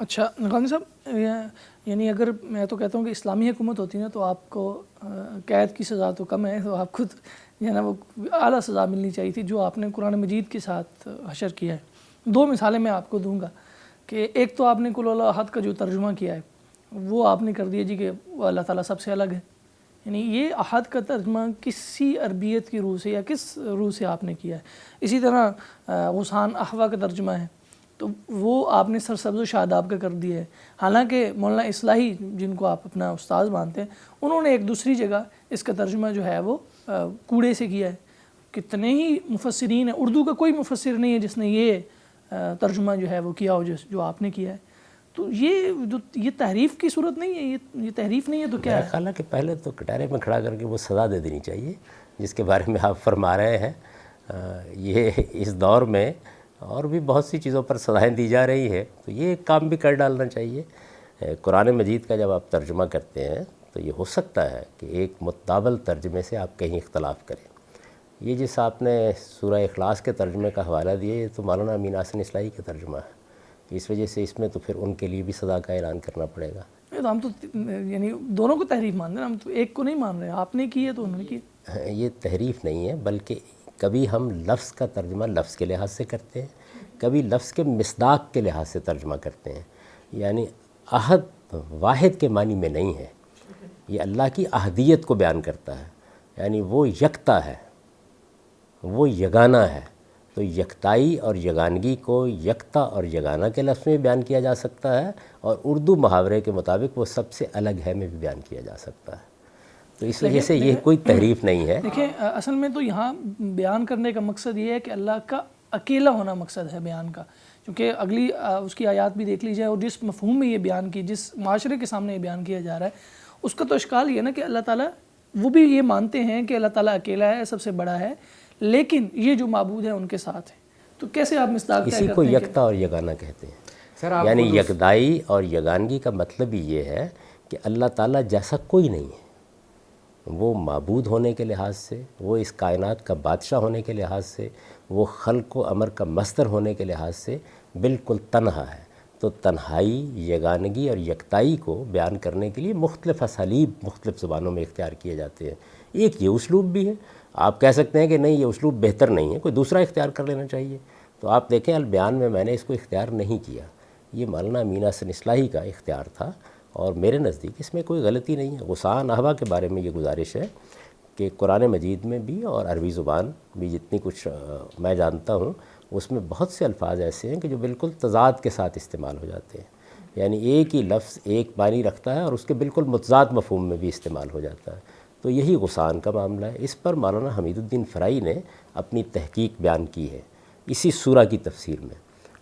اچھا غازی صاحب، یعنی اگر میں تو کہتا ہوں کہ اسلامی حکومت ہوتی ہے نا تو آپ کو قید کی سزا تو کم ہے، تو آپ کو جو ہے نا وہ اعلیٰ سزا ملنی چاہیے تھی، جو آپ نے قرآن مجید کے ساتھ حشر کیا ہے۔ دو مثالیں میں آپ کو دوں گا کہ ایک تو آپ نے قل اللہ احد کا جو ترجمہ کیا ہے وہ آپ نے کر دیا جی کہ وہ اللہ تعالیٰ سب سے الگ ہے، یعنی یہ احد کا ترجمہ کسی عربیت کی روح سے یا کس روح سے آپ نے کیا ہے۔ اسی طرح غصان احوا کا ترجمہ ہے تو وہ آپ نے سرسبز و شاداب کا کر دیا ہے، حالانکہ مولانا اصلاحی جن کو آپ اپنا استاذ مانتے ہیں انہوں نے ایک دوسری جگہ اس کا ترجمہ جو ہے وہ کوڑے سے کیا ہے۔ کتنے ہی مفسرین ہیں، اردو کا کوئی مفسر نہیں ہے جس نے یہ ترجمہ جو ہے وہ کیا ہو جو آپ نے کیا ہے۔ تو یہ تحریف کی صورت نہیں ہے، یہ تحریف نہیں ہے تو کیا ہے؟ میرا خیال ہے کہ پہلے تو کٹہرے میں کھڑا کر کے وہ سزا دے دینی چاہیے جس کے بارے میں آپ فرما رہے ہیں۔ یہ اس دور میں اور بھی بہت سی چیزوں پر سزائیں دی جا رہی ہے، تو یہ کام بھی کر ڈالنا چاہیے۔ قرآن مجید کا جب آپ ترجمہ کرتے ہیں تو یہ ہو سکتا ہے کہ ایک متداول ترجمے سے آپ کہیں اختلاف کریں۔ یہ جس آپ نے سورہ اخلاص کے ترجمے کا حوالہ دیا، یہ تو مولانا امین احسن اصلاحی کا ترجمہ ہے، اس وجہ سے اس میں تو پھر ان کے لیے بھی سزا کا اعلان کرنا پڑے گا۔ تو ہم تو یعنی دونوں کو تحریف مان رہے ہیں، ہم تو ایک کو نہیں مان رہے، آپ نے کی ہے تو انہوں نے کی۔ یہ تحریف نہیں ہے، بلکہ کبھی ہم لفظ کا ترجمہ لفظ کے لحاظ سے کرتے ہیں، کبھی لفظ کے مصداق کے لحاظ سے ترجمہ کرتے ہیں۔ یعنی عہد واحد کے معنی میں نہیں ہے، یہ اللہ کی احدیت کو بیان کرتا ہے، یعنی وہ یکتا ہے، وہ یگانہ ہے۔ تو یکتائی اور یگانگی کو یکتا اور یگانہ کے لفظ میں بیان کیا جا سکتا ہے، اور اردو محاورے کے مطابق وہ سب سے الگ ہے میں بھی بیان کیا جا سکتا ہے۔ تو اس وجہ سے یہ کوئی تحریف نہیں ہے۔ دیکھیں اصل میں تو یہاں بیان کرنے کا مقصد یہ ہے کہ اللہ کا اکیلا ہونا مقصد ہے بیان کا، کیونکہ اگلی اس کی آیات بھی دیکھ لیجیے، اور جس مفہوم میں یہ بیان کی، جس معاشرے کے سامنے یہ بیان کیا جا رہا ہے، اس کا تو اشکال یہ ہے نا کہ اللہ تعالیٰ، وہ بھی یہ مانتے ہیں کہ اللہ تعالیٰ اکیلا ہے، سب سے بڑا ہے، لیکن یہ جو معبود ہیں ان کے ساتھ ہیں، تو کیسے آپ مصداق طے اسی کرتے کو ہیں یکتا اور یگانہ کہتے ہیں۔ یعنی یکدائی اور یگانگی کا مطلب ہی یہ ہے کہ اللہ تعالیٰ جیسا کوئی نہیں ہے، وہ معبود ہونے کے لحاظ سے، وہ اس کائنات کا بادشاہ ہونے کے لحاظ سے، وہ خلق و امر کا مصدر ہونے کے لحاظ سے بالکل تنہا ہے۔ تو تنہائی، یگانگی اور یکتائی کو بیان کرنے کے لیے مختلف اسالیب مختلف زبانوں میں اختیار کیے جاتے ہیں۔ ایک یہ اسلوب بھی ہے، آپ کہہ سکتے ہیں کہ نہیں یہ اسلوب بہتر نہیں ہے، کوئی دوسرا اختیار کر لینا چاہیے۔ تو آپ دیکھیں البیان میں نے اس کو اختیار نہیں کیا، یہ مولانا امین احسن اصلاحی کا اختیار تھا، اور میرے نزدیک اس میں کوئی غلطی نہیں ہے۔ غصان احوا کے بارے میں یہ گزارش ہے کہ قرآن مجید میں بھی اور عربی زبان بھی جتنی کچھ میں جانتا ہوں اس میں بہت سے الفاظ ایسے ہیں کہ جو بالکل تضاد کے ساتھ استعمال ہو جاتے ہیں، یعنی ایک ہی لفظ ایک معنی رکھتا ہے اور اس کے بالکل متضاد مفہوم میں بھی استعمال ہو جاتا ہے۔ تو یہی غصان کا معاملہ ہے۔ اس پر مولانا حمید الدین فرائی نے اپنی تحقیق بیان کی ہے اسی سورہ کی تفسیر میں،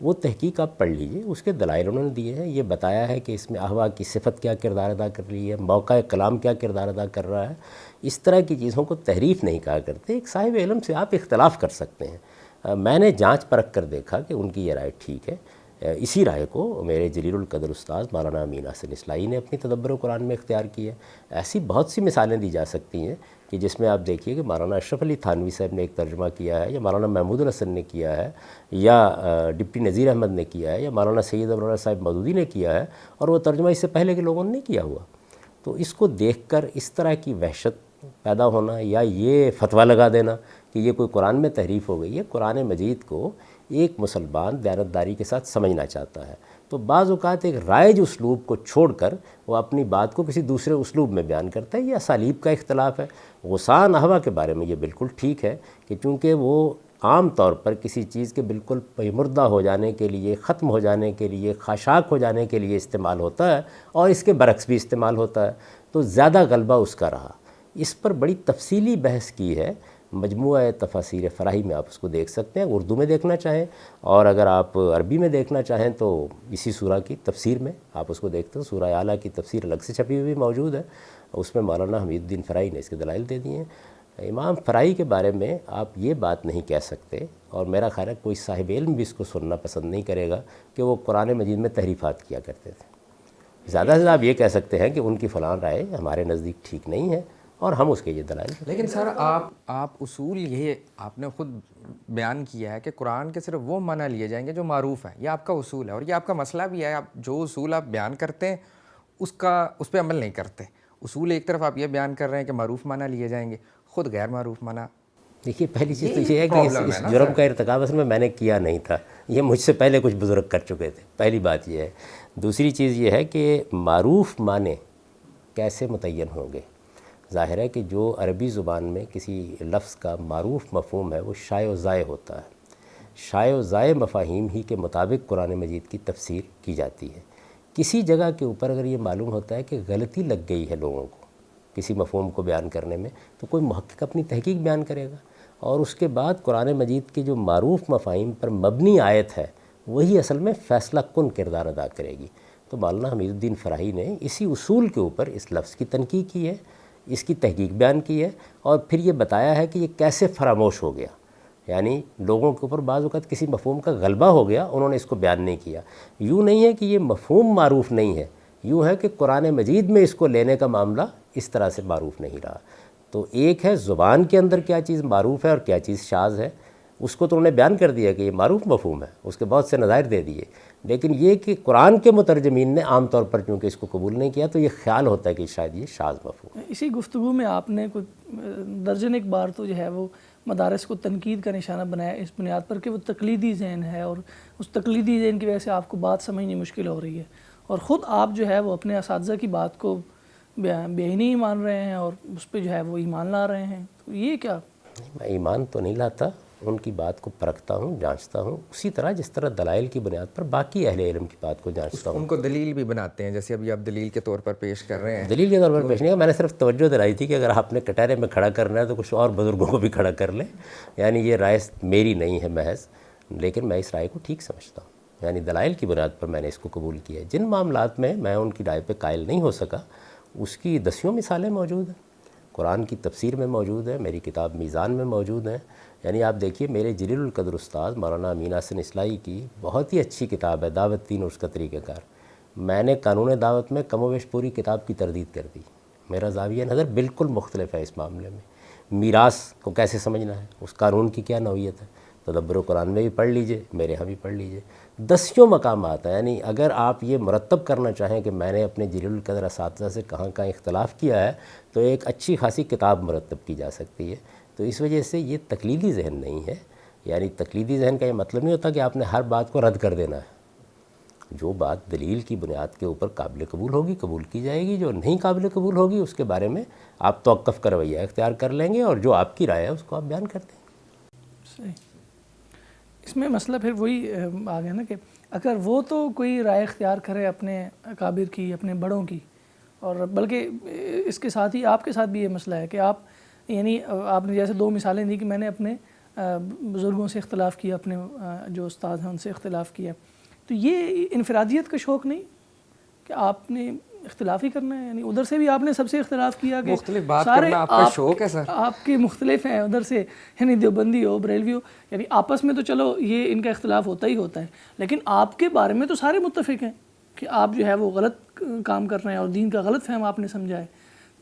وہ تحقیق آپ پڑھ لیجئے، اس کے دلائل انہوں نے دیے ہیں۔ یہ بتایا ہے کہ اس میں احوا کی صفت کیا کردار ادا کر رہی ہے، موقع کلام کیا کردار ادا کر رہا ہے۔ اس طرح کی چیزوں کو تحریف نہیں کہا کرتے۔ ایک صاحب علم سے آپ اختلاف کر سکتے ہیں، میں نے جانچ پرکھ کر دیکھا کہ ان کی یہ رائے ٹھیک ہے۔ اسی رائے کو میرے جلیل القدر استاذ مولانا امین احسن اصلاحی نے اپنی تدبر قرآن میں اختیار کی ہے۔ ایسی بہت سی مثالیں دی جا سکتی ہیں کہ جس میں آپ دیکھیے کہ مولانا اشرف علی تھانوی صاحب نے ایک ترجمہ کیا ہے، یا مولانا محمود الحسن نے کیا ہے، یا ڈپٹی نذیر احمد نے کیا ہے، یا مولانا سید ابرار صاحب مودودی نے کیا ہے، اور وہ ترجمہ اس سے پہلے کے لوگوں نے نہیں کیا ہوا۔ تو اس کو دیکھ کر اس طرح کی وحشت پیدا ہونا یا یہ فتویٰ لگا دینا کہ یہ کوئی قرآن میں تحریف ہو گئی ہے، قرآن مجید کو ایک مسلمان دیانتداری کے ساتھ سمجھنا چاہتا ہے تو بعض اوقات ایک رائج اسلوب کو چھوڑ کر وہ اپنی بات کو کسی دوسرے اسلوب میں بیان کرتا ہے۔ یہ اسالیب کا اختلاف ہے۔ غصان احوا کے بارے میں یہ بالکل ٹھیک ہے کہ چونکہ وہ عام طور پر کسی چیز کے بالکل پیمردہ ہو جانے کے لیے، ختم ہو جانے کے لیے، خاشاک ہو جانے کے لیے استعمال ہوتا ہے، اور اس کے برعکس بھی استعمال ہوتا ہے، تو زیادہ غلبہ اس کا رہا۔ اس پر بڑی تفصیلی بحث کی ہے مجموعہ تفاسیر فراہی میں، آپ اس کو دیکھ سکتے ہیں اردو میں دیکھنا چاہیں، اور اگر آپ عربی میں دیکھنا چاہیں تو اسی سورہ کی تفسیر میں آپ اس کو دیکھتے ہیں۔ سورہ اعلیٰ کی تفسیر الگ سے چھپی ہوئی موجود ہے، اس میں مولانا حمید الدین فرائی نے اس کے دلائل دے دیے ہیں۔ امام فرائی کے بارے میں آپ یہ بات نہیں کہہ سکتے، اور میرا خیال ہے کوئی صاحب علم بھی اس کو سننا پسند نہیں کرے گا، کہ وہ قرآن مجید میں تحریفات کیا کرتے تھے۔ زیادہ سے آپ یہ کہہ سکتے ہیں کہ ان کی فلاں رائے ہمارے نزدیک ٹھیک نہیں ہے، اور ہم اس کے یہ دلائل. لیکن سر آپ اصول یہ آپ نے خود بیان کیا ہے کہ قرآن کے صرف وہ معنی لیے جائیں گے جو معروف ہیں، یہ آپ کا اصول ہے اور یہ آپ کا مسئلہ بھی ہے. آپ جو اصول آپ بیان کرتے ہیں اس پہ عمل نہیں کرتے. اصول ایک طرف آپ یہ بیان کر رہے ہیں کہ معروف معنی لیے جائیں گے، خود غیر معروف معنی. دیکھیے پہلی چیز تو یہ ہے کہ اس جرم کا ارتکاب اصل میں نے کیا نہیں تھا، یہ مجھ سے پہلے کچھ بزرگ کر چکے تھے. پہلی بات یہ ہے. دوسری چیز یہ ہے کہ معروف معنی کیسے متعین ہوں گے. ظاہر ہے کہ جو عربی زبان میں کسی لفظ کا معروف مفہوم ہے وہ شائع و زائع ہوتا ہے. شائع و زائع مفاہیم ہی کے مطابق قرآن مجید کی تفسیر کی جاتی ہے. کسی جگہ کے اوپر اگر یہ معلوم ہوتا ہے کہ غلطی لگ گئی ہے لوگوں کو کسی مفہوم کو بیان کرنے میں، تو کوئی محقق اپنی تحقیق بیان کرے گا اور اس کے بعد قرآن مجید کے جو معروف مفاہیم پر مبنی آیت ہے وہی اصل میں فیصلہ کن کردار ادا کرے گی. تو مولانا حمید الدین فراہی نے اسی اصول کے اوپر اس لفظ کی تنقید کی ہے، اس کی تحقیق بیان کی ہے اور پھر یہ بتایا ہے کہ یہ کیسے فراموش ہو گیا. یعنی لوگوں کے اوپر بعض اوقات کسی مفہوم کا غلبہ ہو گیا، انہوں نے اس کو بیان نہیں کیا. یوں نہیں ہے کہ یہ مفہوم معروف نہیں ہے، یوں ہے کہ قرآن مجید میں اس کو لینے کا معاملہ اس طرح سے معروف نہیں رہا. تو ایک ہے زبان کے اندر کیا چیز معروف ہے اور کیا چیز شاذ ہے، اس کو تو انہوں نے بیان کر دیا کہ یہ معروف مفہوم ہے، اس کے بہت سے نظائر دے دیے. لیکن یہ کہ قرآن کے مترجمین نے عام طور پر چونکہ اس کو قبول نہیں کیا تو یہ خیال ہوتا ہے کہ شاید یہ شاذ مفہوم ہے. اسی گفتگو میں آپ نے کچھ درجن ایک بار تو جو ہے وہ مدارس کو تنقید کا نشانہ بنایا اس بنیاد پر کہ وہ تقلیدی ذہن ہے اور اس تقلیدی ذہن کی وجہ سے آپ کو بات سمجھنی مشکل ہو رہی ہے، اور خود آپ جو ہے وہ اپنے اساتذہ کی بات کو بے عینی ہی مان رہے ہیں اور اس پہ جو ہے وہ ایمان لا رہے ہیں. تو یہ کیا؟ میں ایمان تو نہیں لاتا، ان کی بات کو پرکھتا ہوں، جانچتا ہوں، اسی طرح جس طرح دلائل کی بنیاد پر باقی اہل علم کی بات کو جانچتا ہوں. ان کو دلیل بھی بناتے ہیں، جیسے ابھی آپ دلیل کے طور پر پیش کر رہے ہیں. دلیل کے طور پر پیش نہیں ہے، میں نے صرف توجہ دلائی تھی کہ اگر آپ نے کٹہرے میں کھڑا کرنا ہے تو کچھ اور بزرگوں کو بھی کھڑا کر لیں. یعنی یہ رائے میری نہیں ہے محض، لیکن میں اس رائے کو ٹھیک سمجھتا ہوں. یعنی دلائل کی بنیاد پر میں نے اس کو قبول کیا ہے. جن معاملات میں میں ان کی رائے پہ قائل نہیں ہو سکا اس کی دسیوں مثالیں موجود ہیں، قرآن کی تفسیر میں موجود ہے، میری کتاب میزان میں موجود ہیں. یعنی آپ دیکھیے میرے جلیل القدر استاد مولانا امین حسن اصلاحی کی بہت ہی اچھی کتاب ہے دعوت دین اور اس کا طریقہ کار. میں نے قانون دعوت میں کم و بیش پوری کتاب کی تردید کر دی. میرا زاویہ نظر بالکل مختلف ہے اس معاملے میں. میراث کو کیسے سمجھنا ہے، اس قانون کی کیا نوعیت ہے، تدبر قرآن میں بھی پڑھ لیجئے، میرے ہاں بھی پڑھ لیجئے. دسیوں مقامات ہیں. یعنی اگر آپ یہ مرتب کرنا چاہیں کہ میں نے اپنے جلیل القدر اساتذہ سے کہاں کہاں اختلاف کیا ہے تو ایک اچھی خاصی کتاب مرتب کی جا سکتی ہے. تو اس وجہ سے یہ تقلیدی ذہن نہیں ہے. یعنی تقلیدی ذہن کا یہ مطلب نہیں ہوتا کہ آپ نے ہر بات کو رد کر دینا ہے. جو بات دلیل کی بنیاد کے اوپر قابل قبول ہوگی قبول کی جائے گی، جو نہیں قابل قبول ہوگی اس کے بارے میں آپ توقف کا رویہ اختیار کر لیں گے اور جو آپ کی رائے ہے اس کو آپ بیان کر دیں گے. صحیح. اس میں مسئلہ پھر وہی آ گیا نا کہ اگر وہ تو کوئی رائے اختیار کرے اپنے اکابر کی، اپنے بڑوں کی، اور بلکہ اس کے ساتھ ہی آپ کے ساتھ بھی یہ مسئلہ ہے کہ آپ یعنی آپ نے جیسے دو مثالیں دی کہ میں نے اپنے بزرگوں سے اختلاف کیا، اپنے جو استاد ہیں ان سے اختلاف کیا، تو یہ انفرادیت کا شوق نہیں کہ آپ نے اختلاف ہی کرنا ہے؟ یعنی ادھر سے بھی آپ نے سب سے اختلاف کیا کہ مختلف بات سارے کرنا آپ کا شوق ہے سر. آپ کے مختلف ہیں ادھر سے، یعنی دیوبندی ہو، بریلوی ہو، یعنی آپس میں تو چلو یہ ان کا اختلاف ہوتا ہی ہوتا ہے، لیکن آپ کے بارے میں تو سارے متفق ہیں کہ آپ جو ہے وہ غلط کام کر رہے ہیں اور دین کا غلط فہم آپ نے سمجھا ہے.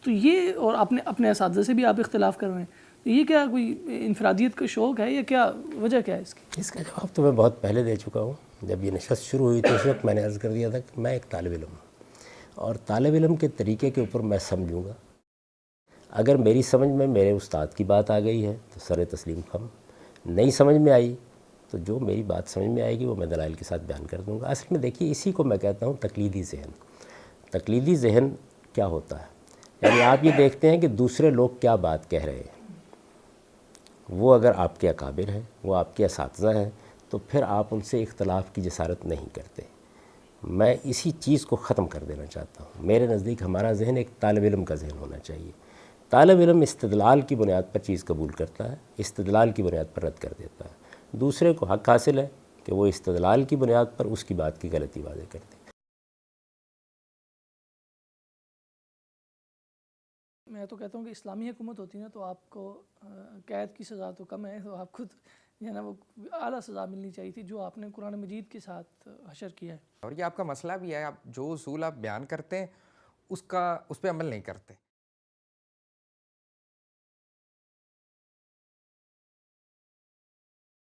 تو یہ، اور اپنے اساتذہ سے بھی آپ اختلاف کر رہے ہیں، تو یہ کیا کوئی انفرادیت کا شوق ہے یا کیا وجہ کیا ہے اس کی؟ اس کا جواب تو میں بہت پہلے دے چکا ہوں. جب یہ نشست شروع ہوئی تو اس وقت میں نے عرض کر دیا تھا کہ میں ایک طالب علم ہوں اور طالب علم کے طریقے کے اوپر میں سمجھوں گا. اگر میری سمجھ میں میرے استاد کی بات آ گئی ہے تو سر تسلیم خم، نہیں سمجھ میں آئی تو جو میری بات سمجھ میں آئے گی وہ میں دلائل کے ساتھ بیان کر دوں گا. اصل میں دیکھیے اسی کو میں کہتا ہوں تقلیدی ذہن. تقلیدی ذہن کیا ہوتا ہے؟ یعنی آپ یہ دیکھتے ہیں کہ دوسرے لوگ کیا بات کہہ رہے ہیں، وہ اگر آپ کے اکابر ہیں، وہ آپ کے اساتذہ ہیں، تو پھر آپ ان سے اختلاف کی جسارت نہیں کرتے. میں اسی چیز کو ختم کر دینا چاہتا ہوں. میرے نزدیک ہمارا ذہن ایک طالب علم کا ذہن ہونا چاہیے. طالب علم استدلال کی بنیاد پر چیز قبول کرتا ہے، استدلال کی بنیاد پر رد کر دیتا ہے. دوسرے کو حق حاصل ہے کہ وہ استدلال کی بنیاد پر اس کی بات کی غلطی واضح کر دے. میں تو کہتا ہوں کہ اسلامی حکومت ہوتی نا تو آپ کو قید کی سزا تو کم ہے، تو آپ کو جو ہے نا وہ اعلیٰ سزا ملنی چاہیے تھی جو آپ نے قرآن مجید کے ساتھ حشر کیا ہے. اور یہ آپ کا مسئلہ بھی ہے، آپ جو اصول آپ بیان کرتے ہیں اس پہ عمل نہیں کرتے.